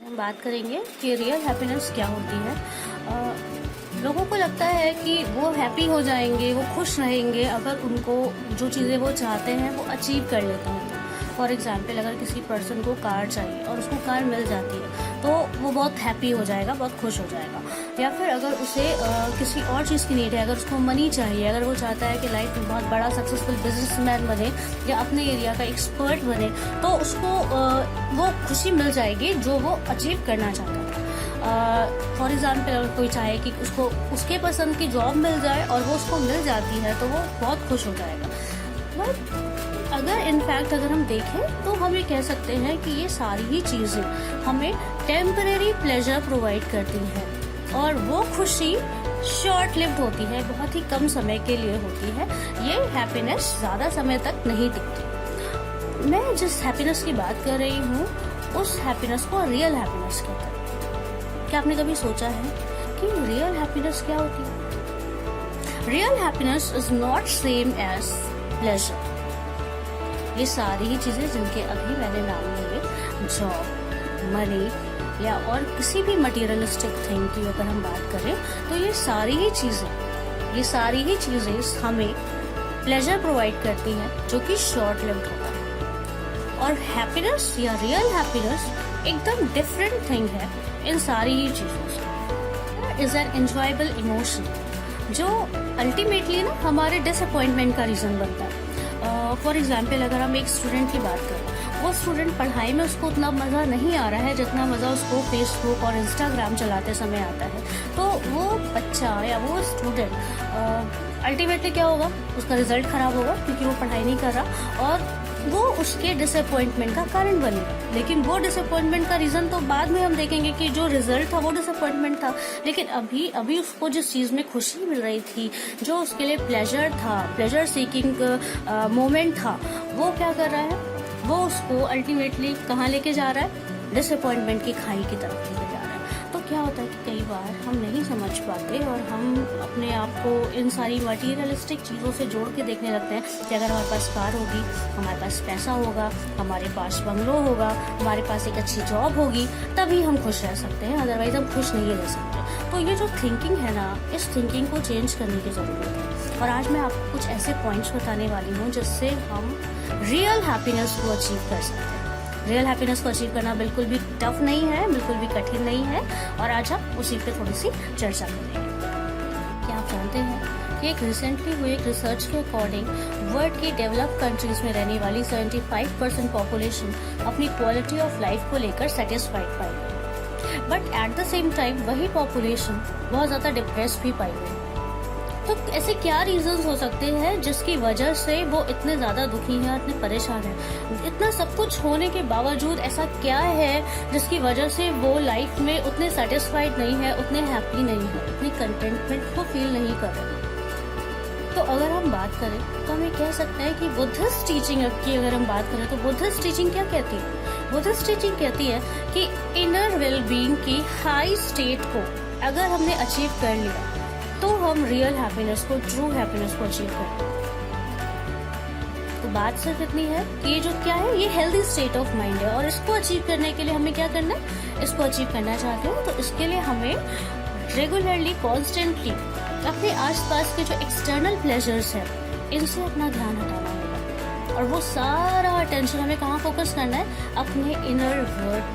हम बात करेंगे कि रियल हैप्पीनेस क्या होती है। लोगों को लगता है कि वो हैप्पी हो जाएंगे, वो खुश रहेंगे अगर उनको जो चीज़ें वो चाहते हैं वो अचीव कर लेते हैं। फॉर एग्जाम्पल, अगर किसी पर्सन को कार चाहिए और उसको कार मिल जाती है तो वो बहुत हैप्पी हो जाएगा, बहुत खुश हो जाएगा। या फिर अगर उसे किसी और चीज़ की नीड है, अगर उसको मनी चाहिए, अगर वो चाहता है कि लाइफ में बहुत बड़ा सक्सेसफुल बिजनेसमैन बने या अपने एरिया का एक्सपर्ट बने, तो उसको वो खुशी मिल जाएगी जो वो अचीव करना चाहता है। फॉर एग्जाम्पल, अगर कोई चाहे कि उसको उसके पसंद की जॉब मिल जाए और वो उसको मिल जाती है तो वो बहुत खुश हो जाएगा। बट अगर हम देखें तो हम ये कह सकते हैं कि ये सारी ही चीज़ें हमें टेम्परेरी प्लेजर प्रोवाइड करती हैं और वो खुशी शॉर्ट लिव्ड होती है, बहुत ही कम समय के लिए होती है। ये हैप्पीनेस ज़्यादा समय तक नहीं टिकती। मैं जिस हैप्पीनेस की बात कर रही हूँ उस हैप्पीनेस को रियल हैप्पीनेस कहते हैं। क्या आपने कभी सोचा है कि रियल हैप्पीनेस क्या होती है? Real happiness is not same as pleasure. ये सारी ही चीज़ें जिनके अभी मैंने नाम लिए, जॉब, मनी या और किसी भी मटेरियलिस्टिक थिंग की अगर हम बात करें तो ये सारी ही चीज़ें हमें प्लेजर प्रोवाइड करती हैं जो कि शॉर्ट लिव्ड होता है। और हैप्पीनेस या रियल हैप्पीनेस एकदम डिफरेंट थिंग है इन सारी ही चीज़ों से। इज एन एंजॉयबल इमोशन जो अल्टीमेटली ना हमारे डिसअपॉइंटमेंट का रीज़न बनता है। फॉर एग्जाम्पल, अगर हम एक स्टूडेंट की बात करें, वो स्टूडेंट पढ़ाई में उसको उतना मज़ा नहीं आ रहा है जितना मज़ा उसको फेसबुक और इंस्टाग्राम चलाते समय आता है, तो वो बच्चा या वो स्टूडेंट अल्टीमेटली क्या होगा, उसका रिजल्ट खराब होगा क्योंकि वो पढ़ाई नहीं कर रहा और वो उसके डिसअपॉइंटमेंट का कारण बनेगा। लेकिन वो डिसअपॉइंटमेंट का रीज़न तो बाद में हम देखेंगे कि जो रिजल्ट था वो डिसअपॉइंटमेंट था, लेकिन अभी उसको जिस चीज़ में खुशी मिल रही थी, जो उसके लिए प्लेजर था, प्लेजर सीकिंग मोमेंट था, वो क्या कर रहा है, वो उसको अल्टीमेटली कहाँ लेके जा रहा है, डिसअपॉइंटमेंट की खाई की तरफ लेके जा रहा है। तो क्या होता है कि कई बार हम नहीं समझ पाते और हम अपने आप को इन सारी मटीरियलिस्टिक चीज़ों से जोड़ के देखने लगते हैं कि अगर हमारे पास कार होगी, हमारे पास पैसा होगा, हमारे पास बंगलो होगा, हमारे पास एक अच्छी जॉब होगी, तभी हम खुश रह सकते हैं, अदरवाइज हम खुश नहीं रह सकते। तो ये जो थिंकिंग है ना, इस थिंकिंग को चेंज करने की ज़रूरत है। और आज मैं आपको कुछ ऐसे पॉइंट्स बताने वाली हूँ जिससे हम रियल हैप्पीनेस को अचीव कर सकते हैं। रियल हैप्पीनेस को अचीव करना बिल्कुल भी टफ नहीं है, बिल्कुल भी कठिन नहीं है, और आज हम उसी पे थोड़ी सी चर्चा करेंगे। क्या आप जानते हैं कि एक रिसेंटली हुई एक रिसर्च के अकॉर्डिंग वर्ल्ड की डेवलप्ड कंट्रीज में रहने वाली 75% पॉपुलेशन अपनी क्वालिटी ऑफ लाइफ को लेकर सेटिस्फाइड पाई गई, but at the same time वही पॉपुलेशन बहुत ज़्यादा डिप्रेस्ड भी पाई गई। तो ऐसे क्या रीजंस हो सकते हैं जिसकी वजह से वो इतने ज़्यादा दुखी हैं, इतने परेशान हैं? इतना सब कुछ होने के बावजूद ऐसा क्या है जिसकी वजह से वो लाइफ में उतने सेटिस्फाइड नहीं है, उतने हैप्पी नहीं है, उतनी कंटेंटमेंट को फील नहीं कर रहे? तो अगर हम बात करें तो हम ये कह सकते हैं कि बुद्धिस्ट टीचिंग की अगर हम बात करें तो बुद्धिस्ट टीचिंग क्या कहती है? बुद्धिस्ट टीचिंग कहती है कि इनर वेलबींग की हाई स्टेट को अगर हमने अचीव कर लिया तो हम रियल हैप्पीनेस को, ट्रू हैप्पीनेस को अचीव करते हैं। तो बात सिर्फ इतनी है कि ये जो क्या है, ये हेल्दी स्टेट ऑफ माइंड है, और इसको अचीव करने के लिए हमें क्या करना है, इसको अचीव करना चाहते हैं तो इसके लिए हमें रेगुलरली, कॉन्स्टेंटली अपने आसपास के जो एक्सटर्नल प्लेजर्स हैं इनसे अपना ध्यान हटाना होगा, और वो सारा अटेंशन हमें कहाँ फोकस करना है, अपने इनर वर्ड,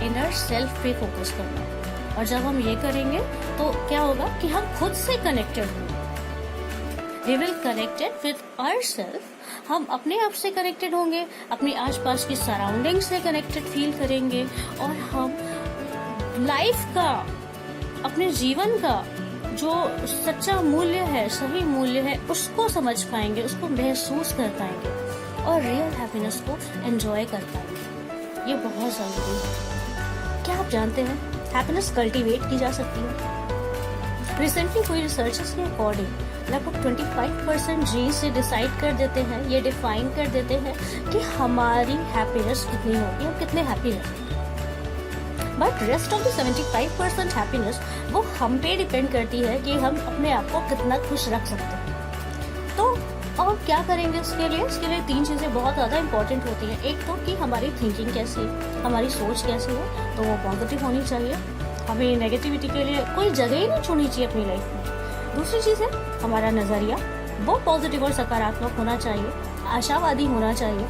इनर सेल्फ पे फोकस करना है। और जब हम ये करेंगे तो क्या होगा कि हम खुद से कनेक्टेड होंगे। We will connected with ourselves. हम अपने आप से कनेक्टेड होंगे, अपने आसपास की सराउंडिंग से कनेक्टेड फील करेंगे, और हम लाइफ का, अपने जीवन का जो सच्चा मूल्य है, सही मूल्य है, उसको समझ पाएंगे, उसको महसूस कर पाएंगे और रियल हैप्पीनेस को एंजॉय कर पाएंगे। ये बहुत जरूरी है। क्या आप जानते हैं हैप्पीनेस कल्टीवेट की जा सकती है? रिसेंटली हुई रिसर्चेस के अकॉर्डिंग लगभग 25% जीन से डिसाइड कर देते हैं, ये डिफाइन कर देते हैं कि हमारी हैप्पीनेस कितनी होगी, हम कितने हैप्पी रहेंगे। But rest of the 75% happiness वो हम पे डिपेंड करती है कि हम अपने आप को कितना खुश रख सकते हैं। तो और क्या करेंगे इसके लिए? इसके लिए 3 चीज़ें बहुत ज़्यादा इंपॉर्टेंट होती हैं। एक तो कि हमारी थिंकिंग कैसी है, हमारी सोच कैसी है, तो वो पॉजिटिव होनी चाहिए। हमें नेगेटिविटी के लिए कोई जगह ही नहीं छोड़नी चाहिए अपनी लाइफ में। दूसरी चीज़ है हमारा नज़रिया, वो पॉजिटिव और सकारात्मक होना चाहिए, आशावादी होना चाहिए।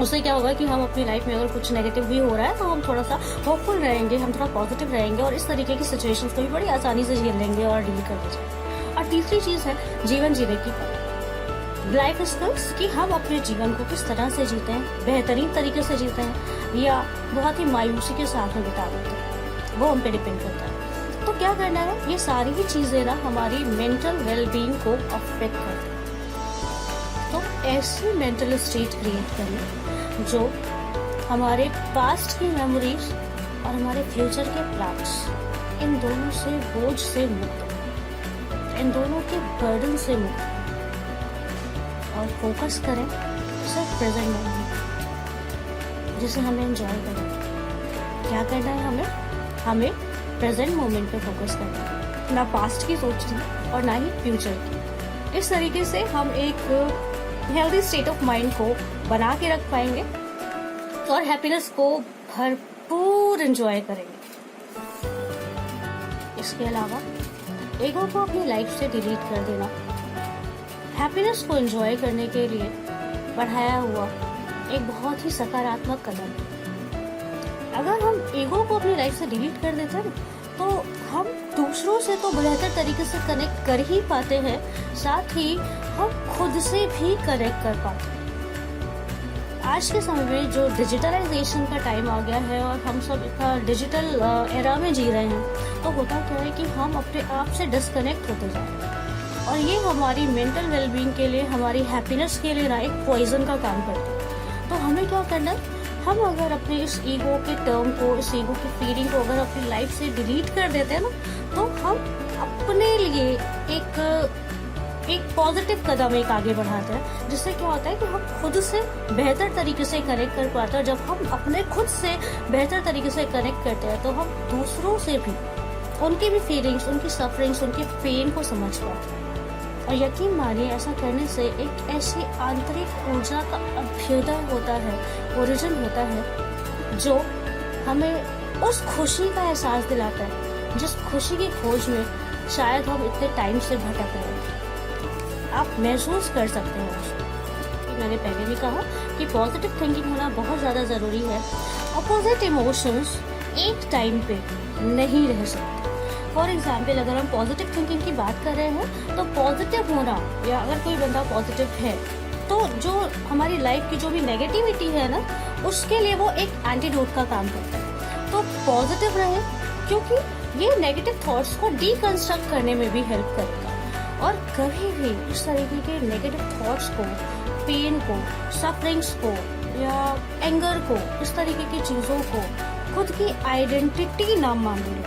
उससे क्या होगा कि हम अपनी लाइफ में अगर कुछ नेगेटिव भी हो रहा है तो हम थोड़ा सा होपफुल रहेंगे, हम थोड़ा पॉजिटिव रहेंगे और इस तरीके की सिचुएशंस को भी बड़ी आसानी से झेल लेंगे और डील कर लेंगे। और तीसरी चीज़ है जीवन जीने की कला, लाइफ स्किल्स, कि हम अपने जीवन को किस तरह से जीते हैं, बेहतरीन तरीके से जीते हैं या बहुत ही मायूसी के साथ में बिता देते हैं, वो हम पे डिपेंड करता है। तो क्या करना है, ये सारी ही चीज़ें ना हमारी मेंटल वेलबींग को अफेक्ट करती है। तो ऐसी मेंटल स्टेट क्रिएट करें जो हमारे पास्ट की मेमोरीज और हमारे फ्यूचर के प्लान्स, इन दोनों से बोझ से मुक्त, इन दोनों के बर्डन से मुक्त, और फोकस करें सिर्फ प्रेजेंट मोमेंट, जिसे हमें एंजॉय करें। क्या करना है हमें प्रेजेंट मोमेंट पे फोकस करना है, ना पास्ट की सोचनी और ना ही फ्यूचर की। इस तरीके से हम एक हेल्दी स्टेट ऑफ माइंड को बना के रख पाएंगे और हैप्पीनेस को भरपूर एंजॉय करेंगे। इसके अलावा ईगो को अपनी लाइफ से डिलीट कर देना हैप्पीनेस को एंजॉय करने के लिए बढ़ाया हुआ एक बहुत ही सकारात्मक कदम है। अगर हम ईगो को अपनी लाइफ से डिलीट कर देते हैं तो हम दूसरों से तो बेहतर तरीके से कनेक्ट कर ही पाते हैं, साथ ही हम खुद से भी कनेक्ट कर पाते हैं। आज के समय में जो डिजिटलाइजेशन का टाइम आ गया है और हम सब इतना डिजिटल एरा में जी रहे हैं, तो होता क्या है कि हम अपने आप से डिस्कनेक्ट होते जा रहे हैं और ये हमारी मेंटल वेलबींग के लिए, हमारी हैप्पीनेस के लिए ना एक पॉइजन का काम करता है। तो हमें क्या करना है, हम अगर अपने इस ईगो के टर्म को, इस ईगो की फीलिंग को अगर अपनी लाइफ से डिलीट कर देते हैं ना, तो हम अपने लिए एक पॉजिटिव कदम एक आगे बढ़ाते हैं, जिससे क्या होता है कि हम खुद से बेहतर तरीके से कनेक्ट कर पाते हैं। जब हम अपने खुद से बेहतर तरीके से कनेक्ट करते हैं तो हम दूसरों से भी उनकी भी फीलिंग्स, उनकी सफरिंग्स, उनके पेन को समझ पाते हैं। और यकीन मानिए, ऐसा करने से एक ऐसी आंतरिक ऊर्जा का अभ्युदय होता है, ओरिजिन होता है, जो हमें उस खुशी का एहसास दिलाता है जिस खुशी की खोज में शायद हम इतने टाइम से भटक रहे हैं। आप महसूस कर सकते हैं उसको। मैंने पहले भी कहा कि पॉजिटिव थिंकिंग होना बहुत ज़्यादा ज़रूरी है। अपोजिट इमोशंस एक टाइम पे नहीं रह सकते। फॉर एग्जाम्पल, अगर हम पॉजिटिव थिंकिंग की बात कर रहे हैं तो पॉजिटिव होना, या अगर कोई बंदा पॉजिटिव है तो जो हमारी लाइफ की जो भी नेगेटिविटी है ना, उसके लिए वो एक एंटीडोट का काम करता है। तो पॉजिटिव रहे, क्योंकि ये नेगेटिव थॉट्स को डीकंस्ट्रक्ट करने में भी हेल्प करेगा। और कभी भी इस तरीके के नेगेटिव थॉट्स को, पेन को, सफरिंग्स को या एंगर को, इस तरीके की चीज़ों को खुद की आइडेंटिटी ना मान लें,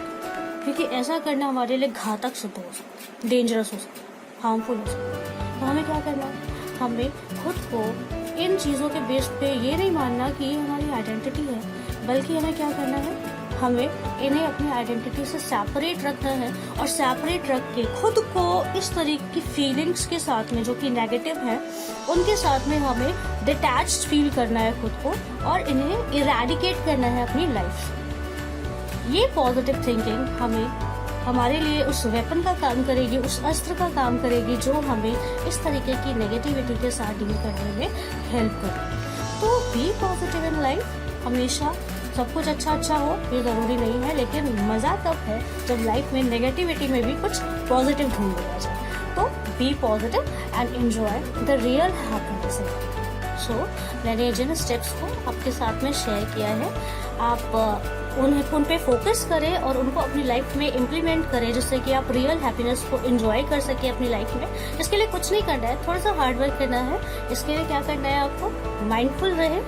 क्योंकि ऐसा करना हमारे लिए घातक सिद्ध हो सकता है, डेंजरस हो सकता है, हार्मफुल हो सकता है। तो हमें क्या करना है, हमें खुद को इन चीज़ों के बेस पे ये नहीं मानना कि ये हमारी आइडेंटिटी है, बल्कि हमें क्या करना है, हमें इन्हें अपनी आइडेंटिटी से सेपरेट रखना है और सेपरेट रख के खुद को इस तरीके की फीलिंग्स के साथ में जो कि नेगेटिव है, उनके साथ में हमें डिटैच्ड फील करना है खुद को और इन्हें इरेडिकेट करना है अपनी लाइफ से। ये पॉजिटिव थिंकिंग हमें, हमारे लिए उस वेपन का काम करेगी, उस अस्त्र का काम करेगी जो हमें इस तरीके की नेगेटिविटी के साथ डील करने में हेल्प करेगी। तो बी पॉजिटिव इन लाइफ। हमेशा सब कुछ अच्छा हो ये ज़रूरी नहीं है, लेकिन मज़ा तब है जब लाइफ में नेगेटिविटी में भी कुछ पॉजिटिव ढूंढ लिया जाए। तो be positive and enjoy the real happiness. So मैंने जिन स्टेप्स को आपके साथ में शेयर किया है, आप उन पे फोकस करें और उनको अपनी लाइफ में इम्प्लीमेंट करें, जिससे कि आप रियल हैप्पीनेस को एंजॉय कर सकें अपनी लाइफ में। इसके लिए कुछ नहीं करना है, थोड़ा सा हार्ड वर्क करना है। इसके लिए क्या करना है, आपको माइंडफुल रहे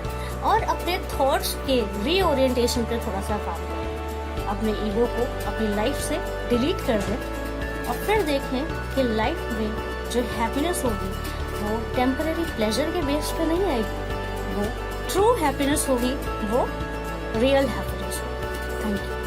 और अपने थॉट्स के रीओरिएंटेशन पे थोड़ा सा काम करें। अपने ईगो को अपनी लाइफ से डिलीट कर दें और फिर देखें कि लाइफ में जो हैप्पीनेस होगी वो टेम्पररी प्लेजर के बेस पे नहीं आएगी, वो ट्रू हैप्पीनेस होगी, वो रियल हैप्पीनेस होगी। Thank you.